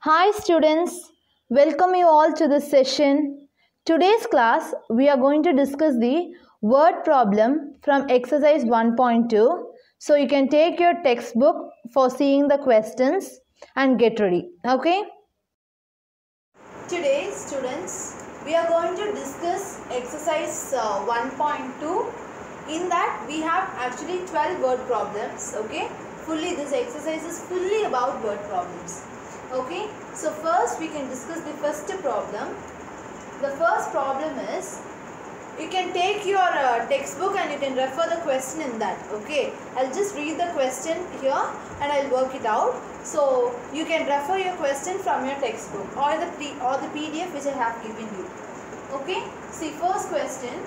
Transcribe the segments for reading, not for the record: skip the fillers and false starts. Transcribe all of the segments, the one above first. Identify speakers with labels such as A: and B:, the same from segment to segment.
A: Hi students, welcome you all to this session. Today's class we are going to discuss the word problem from exercise 1.2. So you can take your textbook for seeing the questions and get ready. Okay?
B: Today students we are going to discuss exercise 1.2. In that we have actually 12 word problems. Okay, this exercise is fully about word problems. Okay, so first we can discuss the first problem. The first problem is, you can take your textbook and you can refer the question in that. Okay, I'll just read the question here and I'll work it out. So you can refer your question from your textbook or the PDF which I have given you. Okay, see, first question.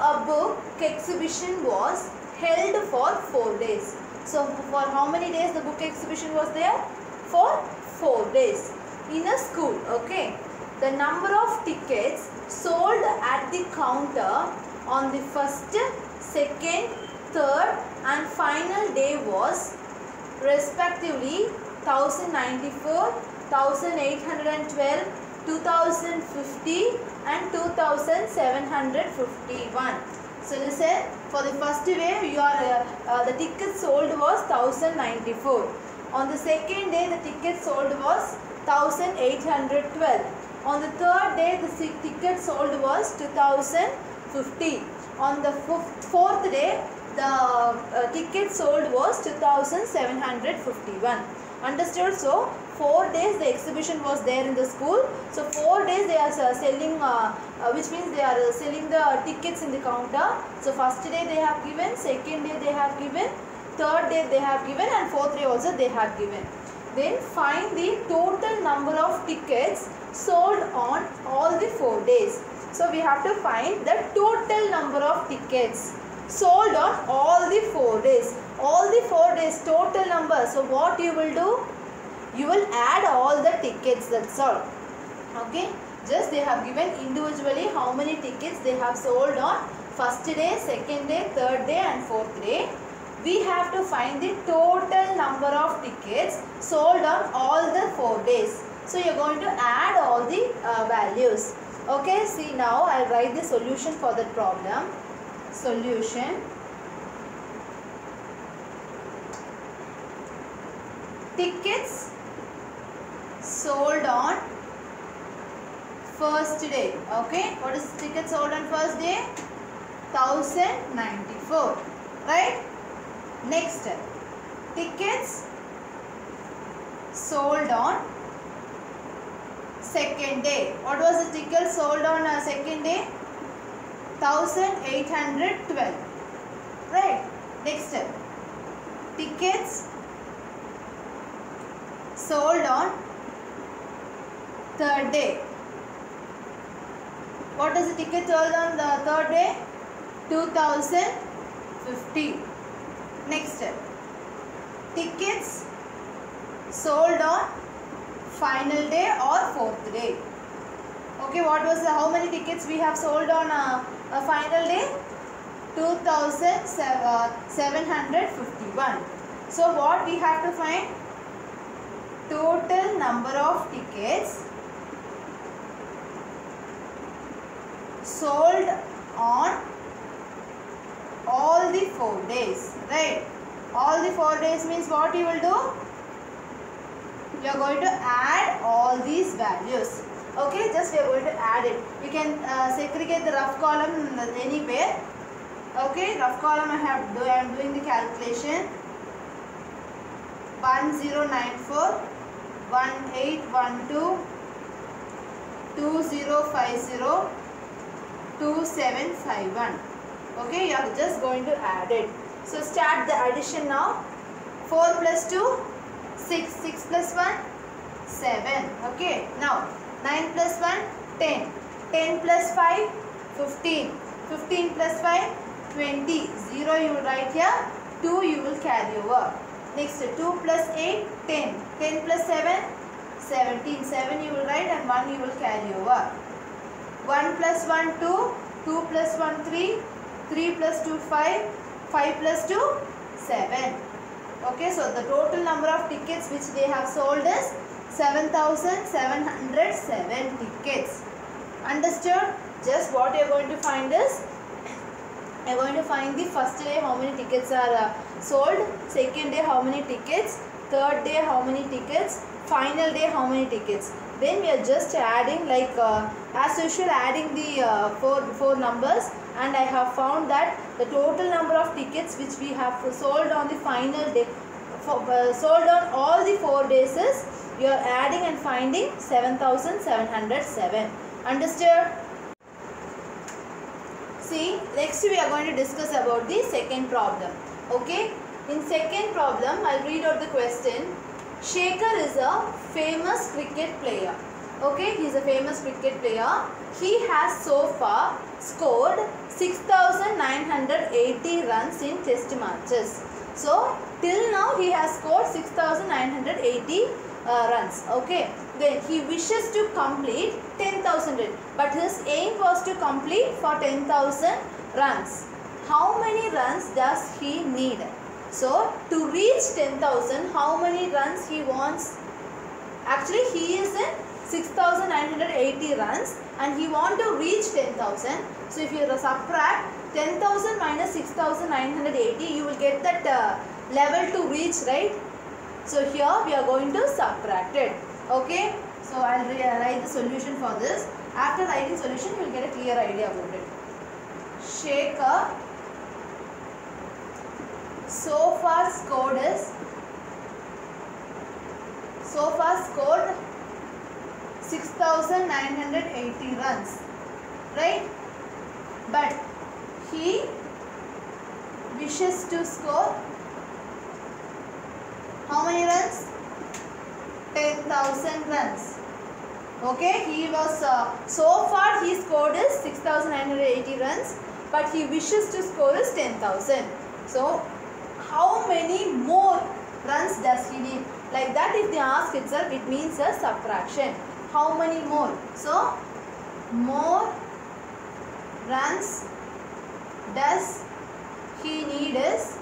B: A book exhibition was held for 4 days. So for how many days the book exhibition was there? For 4 days in a school. Okay, the number of tickets sold at the counter on the first, second, third and final day was respectively 1094, 1812, 2050 and 2751. So listen, for the first day the ticket sold was 1094. On the second day the ticket sold was 1812. On the third day the ticket sold was 2050. On the fourth day the ticket sold was 2751. Understood? So 4 days the exhibition was there in the school. So 4 days they are selling, which means they are selling the tickets in the counter. So first day they have given, second day they have given, third day they have given and fourth day also they have given. Then find the total number of tickets sold on all the 4 days. So we have to find the total number of tickets sold on all the 4 days. All the 4 days total number. So what you will do? You will add all the tickets, that's all. Okay, just they have given individually how many tickets they have sold on first day, second day, third day and fourth day. We have to find the total number of tickets sold on all the 4 days. So you are going to add all the values. Okay, see, now I will write the solution for that problem. Solution. Tickets sold on first day. Okay, what is ticket sold on first day? 1094. Right? Next, tickets sold on second day. What was the ticket sold on second day? 1812. Right? Next, tickets sold on third day. What is the ticket sold on the third day? 2050. Next, tickets sold on final day or fourth day. Okay, what was how many tickets we have sold on a final day? 2751. So what we have to find? Total number of tickets sold on all the 4 days. Right? All the 4 days means what you will do? You are going to add all these values. Okay, just we are going to add it. You can segregate the rough column anywhere. Okay, rough column I am doing the calculation. 1094, 1812, 2050, 2751. Okay, you are just going to add it. So start the addition now. 4 plus 2, 6. 6 plus 1, 7. Okay, now 9 plus 1, 10. 10 plus 5, 15. 15 plus 5, 20. 0 you will write here. 2 you will carry over. Next, 2 plus 8, 10. 10 plus 7, 17. 7 you will write and 1 you will carry over. 1 plus 1, 2. 2 plus 1, 3. 3 plus 2, 5. 5 plus 2, 7. Okay, so the total number of tickets which they have sold is 7,707 tickets. Understood? Just what you are going to find is, you are going to find the first day how many tickets are sold, second day how many tickets, third day how many tickets, final day how many tickets. Then we are just adding, like as usual, adding the four numbers, and I have found that the total number of tickets which we have sold on the final day, sold on all the 4 days is, you are adding and finding 7,707. Understood? See, next we are going to discuss about the second problem. Okay, in second problem I'll read out the question. Shekhar is a famous cricket player. Okay, he is a famous cricket player. He has so far scored 6,980 runs in test matches. So till now he has scored 6,980 runs. Okay, then he wishes to complete 10,000 runs, but his aim was to complete for 10,000 runs. How many runs does he need? So to reach 10,000, how many runs he wants? Actually he is in 6,980 runs and he want to reach 10,000. So if you subtract 10,000 minus 6,980, you will get that level to reach, right? So here we are going to subtract it. Okay, so I will write the solution for this. After writing solution, you will get a clear idea about it. Shekhar so far scored 6,980 runs, right? But he wishes to score how many runs? 10,000 runs. Okay, he was so far he scored is 6,980 runs, but he wishes to score is 10,000. So how many more runs does he need? Like that, if they ask itself, it means a subtraction. How many more? So more runs does he need is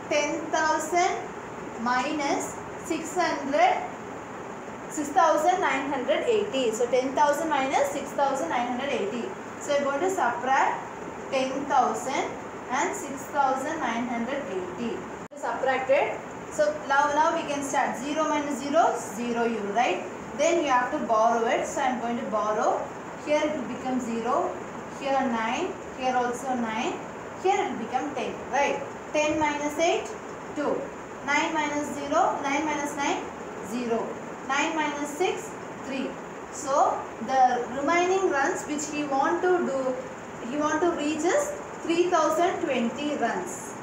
B: 10,000 minus 6,980. So 10,000 minus 6,980. So we are going to subtract 10,000 and 6,980. Subtracted. So now we can start. 0 minus 0, 0 you write. Then you have to borrow it. So I am going to borrow. Here it will become 0. Here 9. Here also 9. Here it will become 10. Right. 10 minus 8, 2. 9 minus 0, 9 minus 9, 0. 9 minus 6, 3. So the remaining runs which he want to reach is 3,020 runs.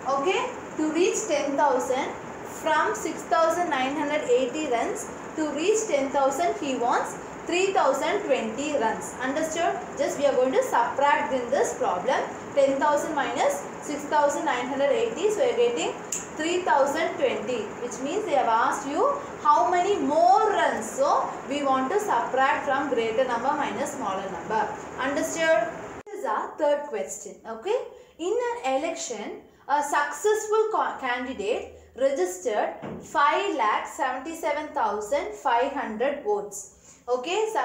B: Okay, to reach 10,000 from 6,980 runs to reach 10,000 he wants 3,020 runs. Understood? Just we are going to subtract in this problem 10,000 minus 6,980. So we are getting 3,020, which means they have asked you how many more runs. So we want to subtract from greater number minus smaller number. Understood? This is our third question. Okay. In an election, a successful candidate registered 5,77,500 votes. Okay, so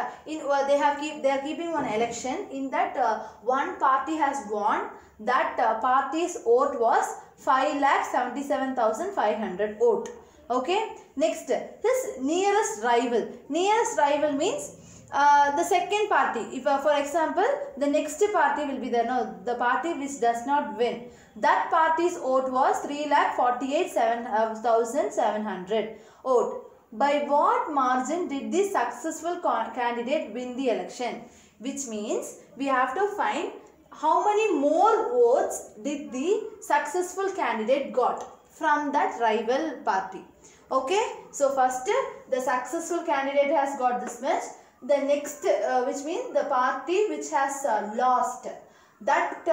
B: they are keeping one election. In that one party has won. That party's vote was 5,77,500 vote. Okay. Next, his nearest rival. Nearest rival means the second party. If for example the next party will be there. No, the party which does not win. That party's vote was 3,48,700 vote. By what margin did the successful candidate win the election? Which means we have to find how many more votes did the successful candidate got from that rival party. Okay. So first the successful candidate has got this much. The next which means the party which has lost. That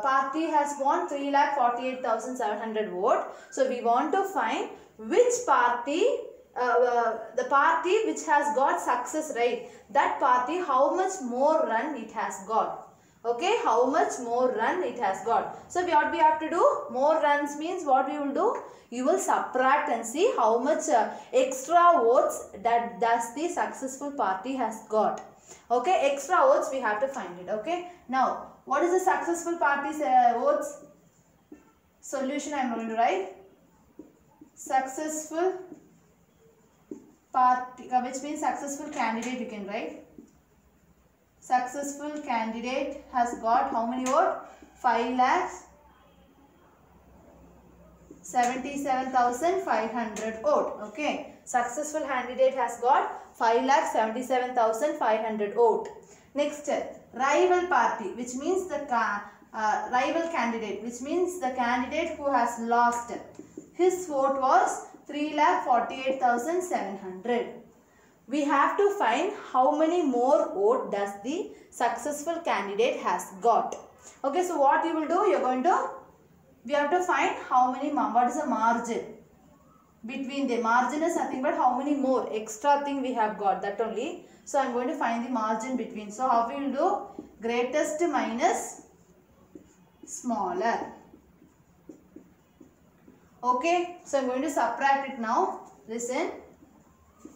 B: party has won 3,48,700 vote. So we want to find which party, the party which has got success, right? That party, how much more run it has got. Okay, how much more run it has got. So what we have to do, more runs means what we will do, you will subtract and see how much extra votes that does the successful party has got. Okay, extra votes we have to find it. Okay, now what is the successful party's votes? Solution I am going to write. Successful party, which means successful candidate you can write. Successful candidate has got how many votes? 5,77,500 vote. Okay. Successful candidate has got 5,77,500 vote. Next, rival party, which means the rival candidate, which means the candidate who has lost. His vote was 3,48,700. We have to find how many more vote does the successful candidate has got. Okay, so what you will do, we have to find how many, what is the margin between the margin is nothing but how many more extra thing we have got, that only. So I am going to find the margin between. So how we will do, greatest minus smaller. Okay, so I am going to subtract it now. Listen.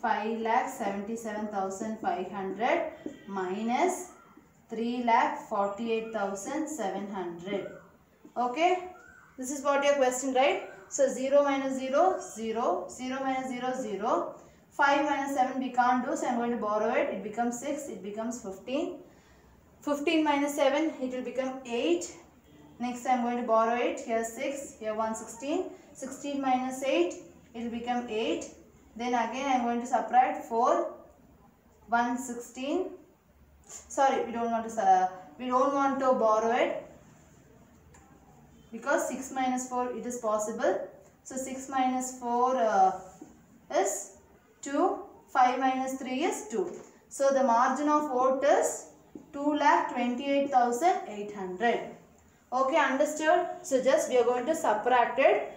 B: 5,77,500 minus 3,48,700. Okay, this is what your question, right? So 0 minus 0, 0, 0 minus 0, 0. 5 minus 7 we can't do, so I am going to borrow it. It becomes 6, it becomes 15. 15 minus 7, it will become 8. Next I am going to borrow it. Here 6, here 116. 16 minus 8, it will become 8. Then again I am going to subtract 4, 116. Sorry, we don't want to borrow it because 6 minus 4 it is possible. So 6 minus 4 is 2. 5 minus 3 is 2. So the margin of vote is 2,28,800. Okay, understood? So just we are going to subtract it.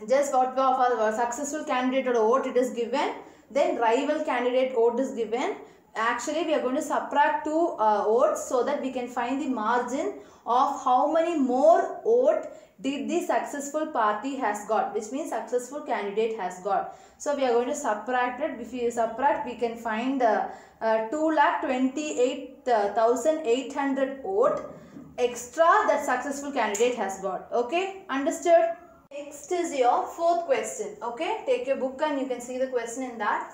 B: Just what of our successful candidate or vote it is given, then rival candidate vote is given. Actually we are going to subtract 2 votes so that we can find the margin of how many more vote did the successful party has got, which means successful candidate has got. So we are going to subtract it. If we subtract, we can find 2,28,800 vote extra that successful candidate has got. Okay, understood? Next is your fourth question. Okay, take your book and you can see the question in that.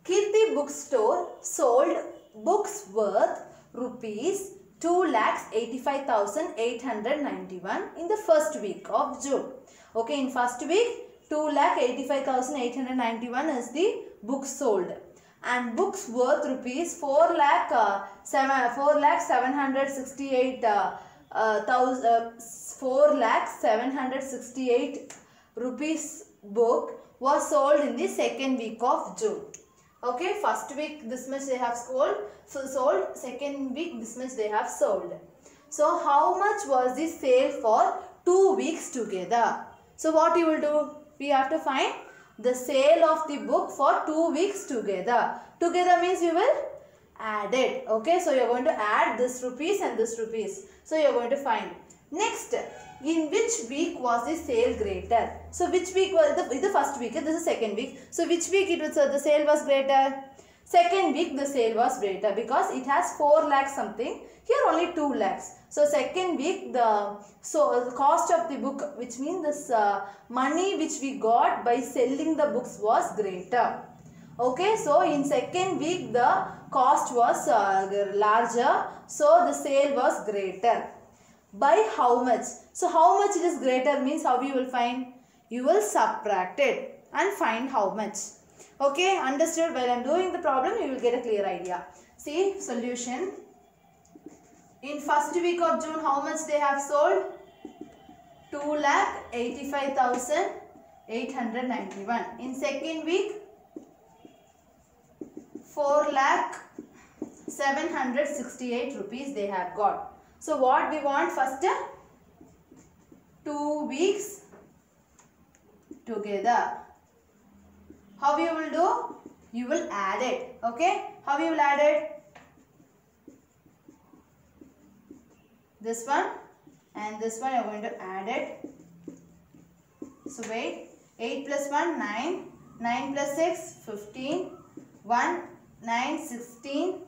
B: Kirti bookstore sold books worth rupees 2,85,891 in the first week of June. Okay, in first week 2,85,891 is the books sold, and books worth rupees 4,768 rupees book was sold in the second week of June. Okay, first week this much they have sold, second week this much they have sold. So how much was the sale for 2 weeks together? So what you will do? We have to find the sale of the book for 2 weeks together. Together means you will add it. Okay, so you are going to add this rupees and this rupees. So you are going to find. Next, in which week was the sale greater? So which week was the first week? This is second week. So which week it was the sale was greater? Second week the sale was greater because it has 4 lakhs something. Here only 2 lakhs. So second week the cost of the book, which means this money which we got by selling the books was greater. Okay, so in second week the cost was larger, so the sale was greater. By how much? So how much it is greater means how you will find? You will subtract it and find how much. Okay, understood? While I am doing the problem, you will get a clear idea. See, solution. In first week of June, how much they have sold? 2,85,891. In second week, 4,768 rupees they have got. So what we want first? 2 weeks together. How you will do? You will add it. Okay? How you will add it? this one and this one you are going to add it. So wait, 8 plus 1, 9, 9 plus 6, 15, 1, 9, 16,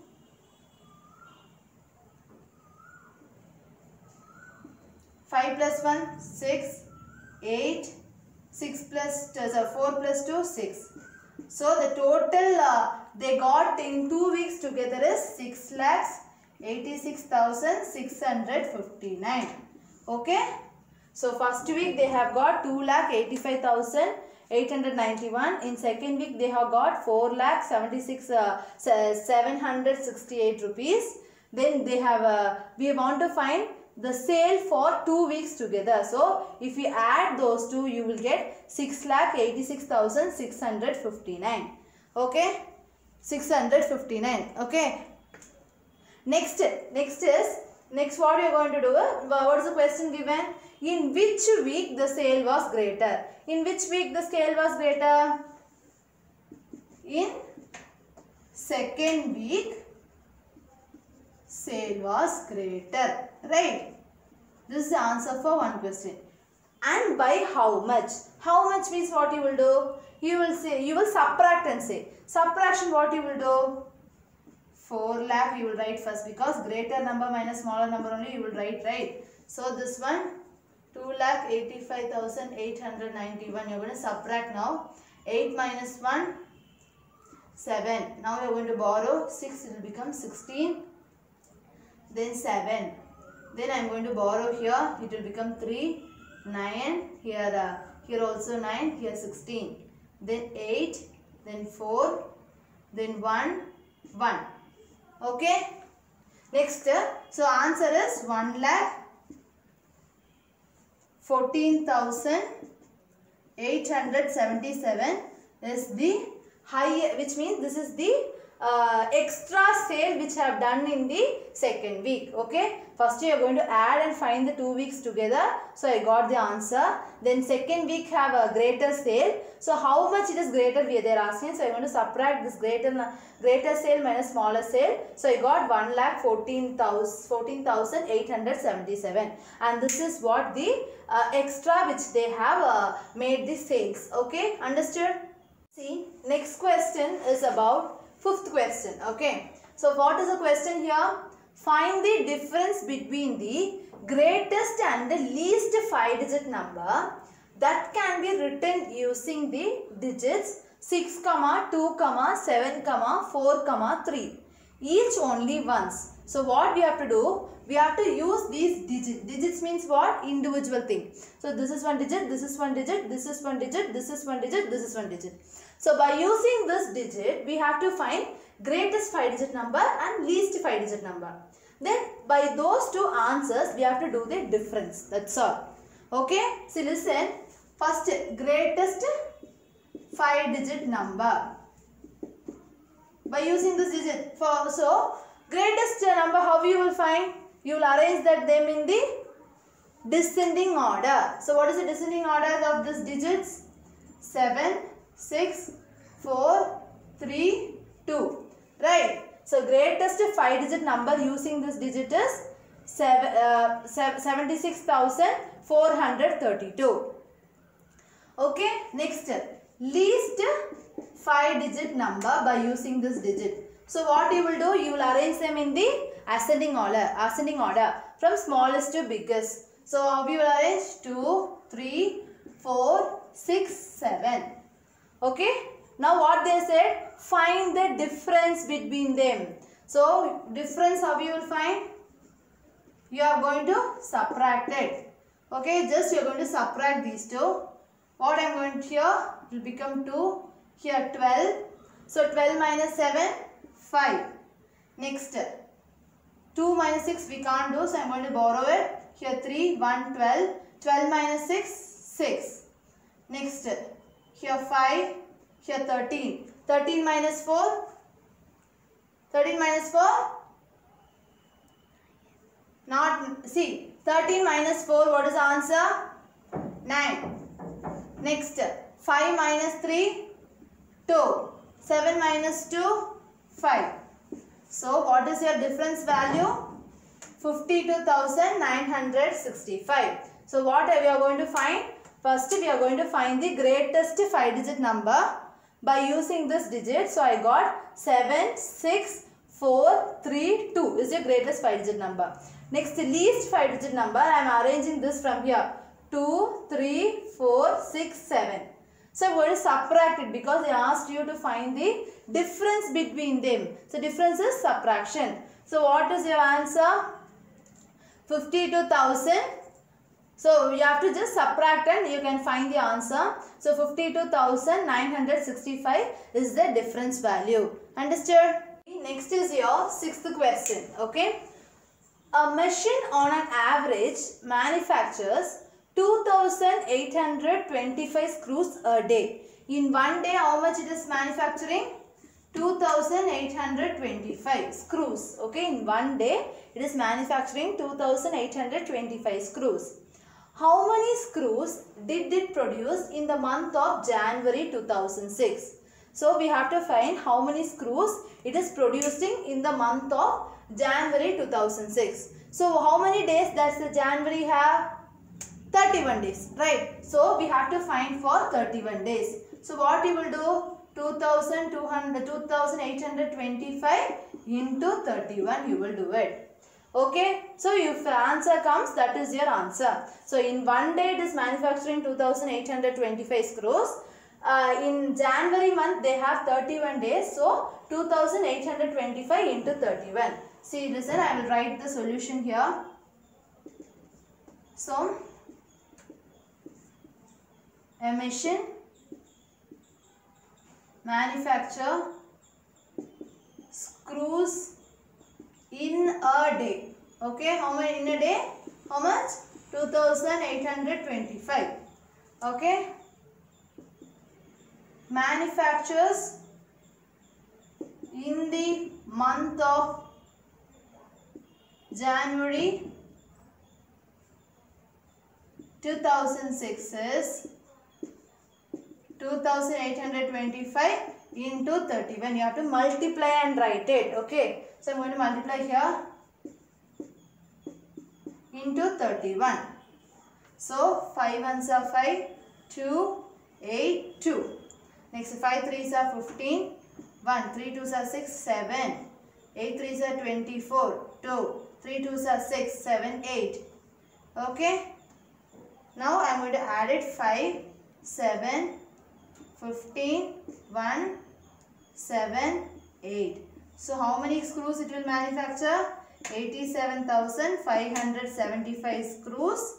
B: 5 plus 1, 6, 8, 6 plus 4 plus 2, 6. So the total they got in 2 weeks together is 6,86,659. Okay. So first week they have got 2,85,891. In second week they have got 4,76,768 rupees. Then they have we want to find the sale for 2 weeks together. So if you add those two, you will get 6,86,659. Okay, 659. Okay. Next what we are going to do? What is the question given? In which week the sale was greater? In which week the sale was greater? In second week sale was greater, right? This is the answer for one question. And by how much? How much means what you will do? You will say, you will subtract and say. Subtraction what you will do? 4 lakh you will write first, because greater number minus smaller number only you will write, right? So this one 2,85,891 you are going to subtract now. 8 minus 1, 7. Now you are going to borrow 6, it will become 16. Then 7. Then I am going to borrow here, it will become 3, 9, here also 9, here 16. Then 8, then 4, then 1, 1. Okay. Next, so answer is 1,14,877 is the high, which means this is the extra sale which I have done in the second week. Okay, first you are going to add and find the 2 weeks together. So I got the answer. Then second week have a greater sale. So how much it is greater they are asking. So I am going to subtract this greater sale minus smaller sale. So I got 1,14,877, and this is what the extra which they have made the sales. Okay, understood? See, next question is about fifth question. Okay, so what is the question here? Find the difference between the greatest and the least 5-digit number that can be written using the digits 6, 2, 7, 4, 3. Each only once. So what we have to do? We have to use these digits. Digits means what? Individual thing. So this is one digit, this is one digit, this is one digit, this is one digit, this is one digit. So by using this digit, we have to find greatest 5-digit number and least 5-digit number. Then by those two answers, we have to do the difference. That's all. Okay. So listen. First, greatest 5-digit number. By using this digit. So greatest number, how you will find? You will arrange that them in the descending order. So what is the descending order of these digits? 7, 6, 4, 3, 2. Right. So greatest 5-digit number using this digit is 76,432. Okay. Next, least 5-digit number by using this digit. So what you will do? You will arrange them in the ascending order from smallest to biggest. So how we will arrange? 2, 3, 4, 6, 7. Okay. Now what they said? Find the difference between them. So difference how you will find? You are going to subtract it. Okay. Just you are going to subtract these two. What I am going to here? It will become 2. Here 12. So 12 minus 7, 5. Next, 2 minus 6 we can't do. So I am going to borrow it. Here 3, 1, 12. 12 minus 6, 6. Next, here 5. Here 13. 13 minus 4. 13 minus 4. Not, see, 13 minus 4, what is the answer? 9. Next, 5 minus 3, 2. 7 minus 2, 5. So, what is your difference value? 52,965. So what we are going to find? First we are going to find the greatest 5-digit number by using this digit. So I got 76432 is the greatest 5-digit number. Next, the least 5-digit number, I am arranging this from here. 2, 3, 4, 6, 7. So I'm going to subtract it because they asked you to find the difference between them. So difference is subtraction. So what is your answer? 52,000. So you have to just subtract and you can find the answer. So 52,965 is the difference value. Understood? Next is your 6th question. Okay. A machine on an average manufactures 2,825 screws a day. In one day, how much it is manufacturing? 2,825 screws. Okay, in one day, it is manufacturing 2,825 screws. How many screws did it produce in the month of January 2006? So, we have to find how many screws it is producing in the month of January 2006. So, how many days does the January have? 31 days, right? So, we have to find for 31 days. So, what you will do? 2,825 into 31 you will do it. Okay. So, if the answer comes, that is your answer. So, in one day it is manufacturing 2,825 screws. In January month they have 31 days. So, 2,825 into 31. See, listen, I will write the solution here. So, a machine manufacture screws in a day. Okay, how many in a day? How much? 2,825. Okay. Manufactures in the month of January 2006 is 2,825 into 31. You have to multiply and write it. Okay. So, I am going to multiply here into 31. So, 5 ones are 5, 2, 8, 2. Next, 5 3s are 15, 1, 3 2s are 6, 7, 8 3s are 24, 2, 3 2s are 6, 7, 8. Okay. Now, I am going to add it 5, 7, 15, 1, 7, 8. So, how many screws it will manufacture? 87,575 screws.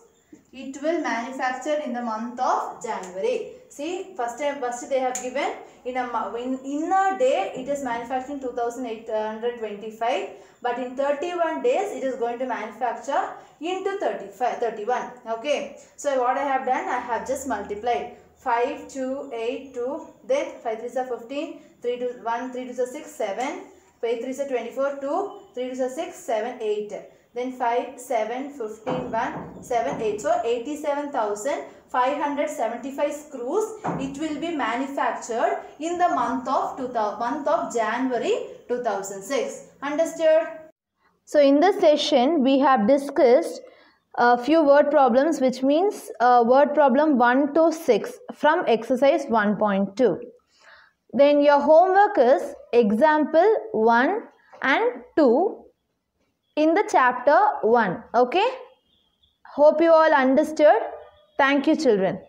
B: It will manufacture in the month of January. See, first they have given in a day it is manufacturing 2,825, but in 31 days it is going to manufacture into 31. Okay. So, what I have done, I have just multiplied 5, 2, 8, 2, then 5 3s are 15, 3 2, 1, 3 2s are 6, 7, 5 3s are 24, 2, 3 2s are 6, 7, 8. Then 5, 7, 15, 1, 7, 8. So, 87,575 screws it will be manufactured in the month of January 2006. Understood?
A: So, in this session, we have discussed a few word problems, which means word problem 1 to 6 from exercise 1.2. Then your homework is example 1 and 2 in the chapter 1. Okay. Hope you all understood. Thank you, children.